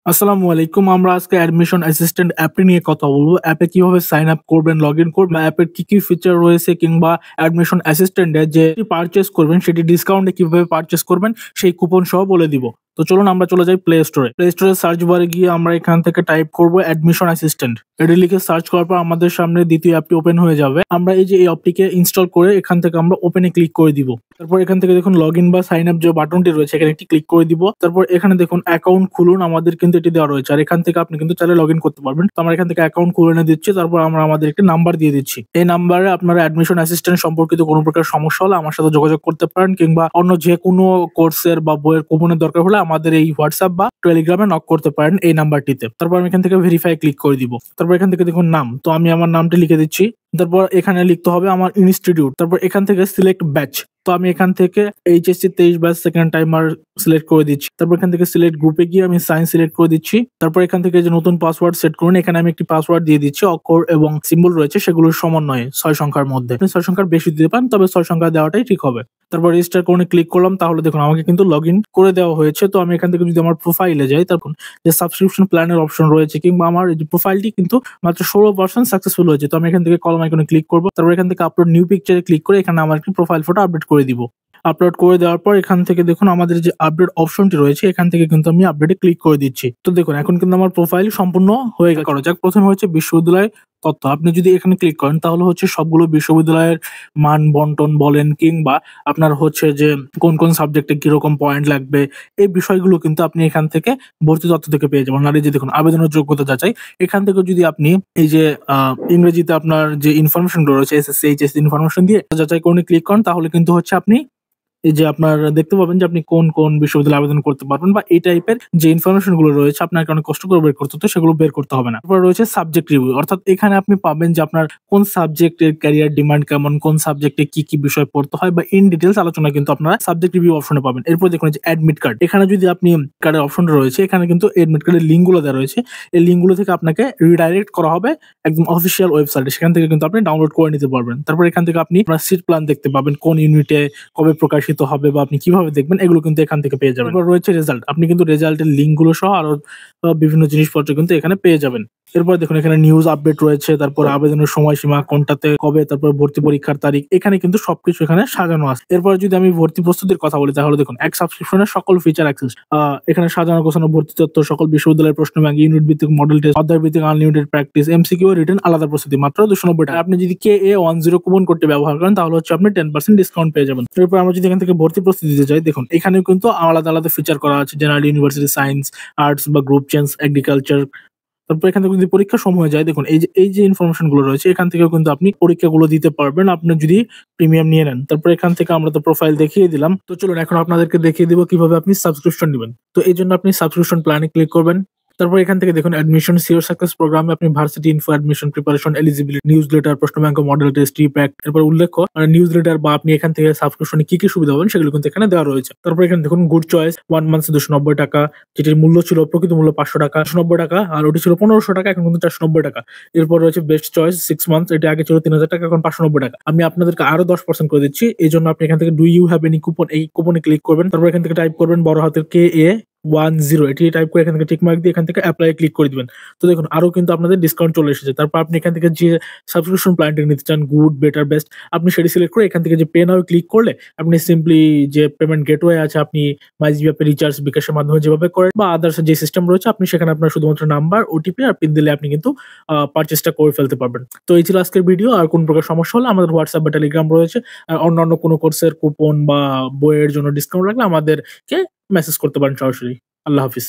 আসসালামু আলাইকুম। আমরা আজকে অ্যাডমিশন অ্যাসিস্ট্যান্ট অ্যাপটি নিয়ে কথা বলবো। অ্যাপে কিভাবে সাইন আপ করবেন, লগইন করবেন, অ্যাপের কি ফিচার রয়েছে কিংবা অ্যাডমিশন অ্যাসিস্ট্যান্টে যে পারচেজ করবেন সেটি ডিসকাউন্টে কিভাবে পারচেজ করবেন সেই কুপন সহ বলে দিব। তো চলুন আমরা চলে যাই প্লে স্টোরে। প্লে স্টোরে সার্চ বারে গিয়ে আমরা এখান থেকে টাইপ করব অ্যাডমিশন অ্যাসিস্ট্যান্ট। এটি লিখে সার্চ করার পর আমাদের সামনে দ্বিতীয় অ্যাপটি ওপেন হয়ে যাবে। আমরা এই অ্যাপটিকে ইনস্টল করে এখান থেকে আমরা ওপেনে ক্লিক করে দিব। তারপর এখান থেকে দেখুন লগইন বা সাইন আপ যে বাটনটি রয়েছে এখানে একটি ক্লিক করে দিব। তারপর এখানে দেখুন অ্যাকাউন্ট খুলুন, আমাদের কিন্তু এটি দেওয়া রয়েছে। আর এখান থেকে আপনি কিন্তু চাইলে লগইন করতে পারবেন। তো আমরা এখান থেকে অ্যাকাউন্ট খুলে নিয়ে দিচ্ছি। তারপর আমরা আমাদের একটি নাম্বার দিয়ে দিচ্ছি। এই নাম্বারে আপনারা অ্যাডমিশন অ্যাসিস্ট্যান্ট সম্পর্কিত কোনো প্রকার সমস্যা হলে আমার সাথে যোগাযোগ করতে পারেন, কিংবা অন্য যে কোনো কোর্সের বা বইয়ের কুপনের দরকার হলে আমাদের এই হোয়াটসঅ্যাপ বা টেলিগ্রামে নক করতে পারেন এই নাম্বারটিতে। তারপর আমি এখান থেকে ভেরিফাই ক্লিক করে দিব। তারপর এখান থেকে দেখুন নাম, তো আমি আমার নামটি লিখে দিচ্ছি। তারপর এখানে লিখতে হবে আমার ইনস্টিটিউট। তারপর এখান থেকে সিলেক্ট ব্যাচ, তো আমি এখান থেকে HSC 23 batch second timer select করে দিচ্ছি। তারপর এখান থেকে সিলেক্ট গ্রুপে গিয়ে আমি সায়েন্স সিলেক্ট করে দিচ্ছি। তারপর এখান থেকে যে নতুন পাসওয়ার্ড সেট করুন, এখানে আমি একটি পাসওয়ার্ড দিয়ে দিচ্ছি। অক্ষর এবং সিম্বল রয়েছে সেগুলোর সমন্বয়ে 6 সংখ্যার মধ্যে। আপনি 6 সংখ্যার বেশি দিতে পারেন, তবে 6 সংখ্যা দেওয়াটাই ঠিক হবে। তারপর রেজিস্টার করে ক্লিক করলাম, তাহলে দেখুন আমাকে কিন্তু লগইন করে দেওয়া হয়েছে। তো আমি এখান থেকে যদি আমার প্রোফাইলে যাই, তখন যে সাবস্ক্রিপশন প্ল্যানের অপশন রয়েছে কিংবা আমার এই যে প্রোফাইলটি কিন্তু মাত্র 16% সাকসেসফুল হয়েছে। তো আমি এখান থেকে কলম আইকনে ক্লিক করব। তারপর এখান থেকে আপলোড নিউ পিকচারে ক্লিক করে এখানে আমার একটি প্রোফাইল ফটো আপডেট করে দিব। আপলোড করে দেওয়ার পর এখান থেকে দেখুন আমাদের যে আপডেট অপশনটি রয়েছে এখান থেকে কিন্তু আমি আপডেটে ক্লিক করে দিচ্ছি। তো দেখুন এখন কিন্তু আমার প্রোফাইল সম্পূর্ণ হয়ে গেল। করা যাক, প্রথমে হচ্ছে বিশ্ববিদ্যালয় তথ্য। আপনি যদি এখানে ক্লিক করেন তাহলে হচ্ছে সবগুলো বিশ্ববিদ্যালয়ের মান বন্টন বলেন, কিংবা আপনার হচ্ছে যে কোন কোন সাবজেক্টে কিরকম পয়েন্ট লাগবে, এই বিষয়গুলো কিন্তু আপনি এখান থেকে ভর্তি তথ্য থেকে পেয়ে যাবেন। আর এই যে দেখুন আবেদনের যোগ্যতা যাচাই, এখান থেকে যদি আপনি এই যে ইংরেজিতে আপনার যে ইনফরমেশন গুলো রয়েছে এসএসসি এইচএসসি ইনফরমেশন দিয়ে যাচাই করে ক্লিক করেন, তাহলে কিন্তু হচ্ছে আপনি এই যে আপনার দেখতে পাবেন যে আপনি কোন কোন বিশ্ববিদ্যালয়ে আবেদন করতে পারবেন, বা এই টাইপের যে ইনফরমেশন গুলো রয়েছে আপনাকে অনেক কষ্ট করে বের করতে হতো, সেগুলো বের করতে হবে না। তারপর রয়েছে সাবজেক্ট রিভিউ, অর্থাৎ এখানে আপনি পাবেন যে আপনার কোন সাবজেক্টের ক্যারিয়ার ডিমান্ড কেমন, কোন সাবজেক্টে কি বিষয় পড়তে হয়, বা ইন ডিটেলস আলোচনা কিন্তু আপনারা সাবজেক্ট রিভিউ অপশনে পাবেন। এরপর দেখুন যে অ্যাডমিট কার্ড, এখানে যদি আপনি কার্ডের অপশন রয়েছে, এখানে কিন্তু অ্যাডমিট কার্ডের লিঙ্ক গুলো দেওয়া রয়েছে। এই লিঙ্ক গুলো থেকে আপনাকে রিডাইরেক্ট করা হবে একদম অফিসিয়াল ওয়েবসাইটে, সেখান থেকে কিন্তু আপনি ডাউনলোড করে নিতে পারবেন। তারপর এখান থেকে আপনি আপনার সিট প্ল্যান দেখতে পাবেন, কোন ইউনিটে কবে প্রকাশিত হবে বা আপনি কিভাবে দেখবেন, এগুলো কিন্তু এখান থেকে পেয়ে যাবেন। এরপর রয়েছে রেজাল্ট, আপনি কিন্তু রেজাল্টের লিঙ্ক গুলো সহ আরো বিভিন্ন জিনিসপত্র কিন্তু এখানে পেয়ে যাবেন। এরপর দেখুন এখানে নিউজ আপডেট রয়েছে, তারপর আবেদনের সময়সীমা কোনটাতে কবে, তারপর ভর্তি পরীক্ষার তারিখ, এখানে কিন্তু সবকিছু এখানে সাজানো আছে। এরপর যদি আমি ভর্তি প্রস্তুতির কথা বলি, তাহলে দেখুন এক সাবস্ক্রিপশনের সকল ফিচার অ্যাক্সেস, এখানে সাজানো গোছানো ভর্তি তথ্য, সকল বিশ্ববিদ্যালয়ের প্রশ্ন ব্যাংক, ইউনিট ভিত্তিক মডেল টেস্ট, অধ্যায় ভিত্তিক আনলিমিটেড প্র্যাকটিস, এমসিকিউ রিটেন আলাদা প্রস্তুতি, মাত্র 290 টাকা। আপনি যদি KA10 কুপন কোডটি ব্যবহার করেন তাহলে হচ্ছে আপনি 10% ডিসকাউন্ট পেয়ে যাবেন। এরপর আমরা যদি এখান থেকে ভর্তি প্রস্তুতি দিতে যাই, দেখুন এখানেও কিন্তু আলাদা আলাদা ফিচার করা আছে, জেনারেল, ইউনিভার্সিটি, সায়েন্স, আর্টস বা গ্রুপ চেঞ্জ, এগ্রিকালচার। তারপর এখান থেকে যদি পরীক্ষার সময় যায়, দেখুন এই যে ইনফরমেশন গুলো রয়েছে এখান থেকেও কিন্তু আপনি পরীক্ষাগুলো দিতে পারবেন, আপনি যদি প্রিমিয়াম নিয়ে নেন। তারপর এখান থেকে আমরা তো প্রোফাইল দেখিয়ে দিলাম। তো চলুন এখন আপনাদেরকে দেখিয়ে দিব কিভাবে আপনি সাবস্ক্রিপশন নেবেন। তো এই জন্য আপনি সাবস্ক্রিপশন প্ল্যানে ক্লিক করবেন। তারপর এখান থেকে দেখুন অ্যাডমিশন সিওর সাকসেস প্রোগ্রামে আপনি varsity info, admission preparation, eligibility, news letter, প্রশ্ন ব্যাংক, মডেল টেস্ট, প্র্যাক, এরপর উল্লেখ্য নিউজ লেটার বা আপনি এখান থেকে সাবস্ক্রিপশনে কি সুবিধা পাবেন সেগুলো কিন্তু এখানে দেওয়া রয়েছে। তারপর এখানে দেখুন গুড চয়েস 1 মান্থ 290 টাকা, যেটির মূল্য ছিল প্রকৃত মূল্য 500 টাকা, 290 টাকা, আর ওটি ছিল 1500 টাকা, এখন কিন্তু 490 টাকা। এরপর রয়েছে বেস্ট চয়েস 6 মান্থ, এটি আগে ছিল 3000 টাকা, এখন 590 টাকা। আমি আপনাদেরকে আরো 10% করে দিচ্ছি, এই জন্য আপনি এখান থেকে do you have any coupon, এই কুপনে ক্লিক করবেন। তারপর এখান থেকে টাইপ করবেন বড় হাতের KA10, এটি টাইপ করে এখান থেকে টিক মার্ক দিয়ে এখান থেকে অ্যাপ্লাই ক্লিক করে দিবেন। তো দেখুন আরো কিন্তু আপনাদের ডিসকাউন্ট চলে এসেছে। তারপর আপনি এখান থেকে যে সাবস্ক্রিপশন প্ল্যানটি নিতে চান, গুড, বেটার, বেস্ট, আপনি সেটি সিলেক্ট করে এখান থেকে যে পে নাও ক্লিক করলে আপনি সিম্পলি যে পেমেন্ট গেটওয়ে আছে, আপনি মাইজি অ্যাপে রিচার্জ বিকাশের মাধ্যমে যেভাবে করেন বা আদার্স যে সিস্টেম রয়েছে, আপনি সেখানে আপনার শুধুমাত্র নাম্বার, ওটিপি আর পিন দিলে আপনি কিন্তু পারচেসটা করে ফেলতে পারবেন। তো এই ছিল আজকের ভিডিও। আর কোন প্রকার সমস্যা হলে আমাদের হোয়াটসঅ্যাপ বা টেলিগ্রাম রয়েছে। আর অন্যান্য কোনো কোর্সের কুপন বা বইয়ের জন্য ডিসকাউন্ট লাগলে আমাদেরকে মেসেজ করতে পারেন সরাসরি। আল্লাহ হাফিজ।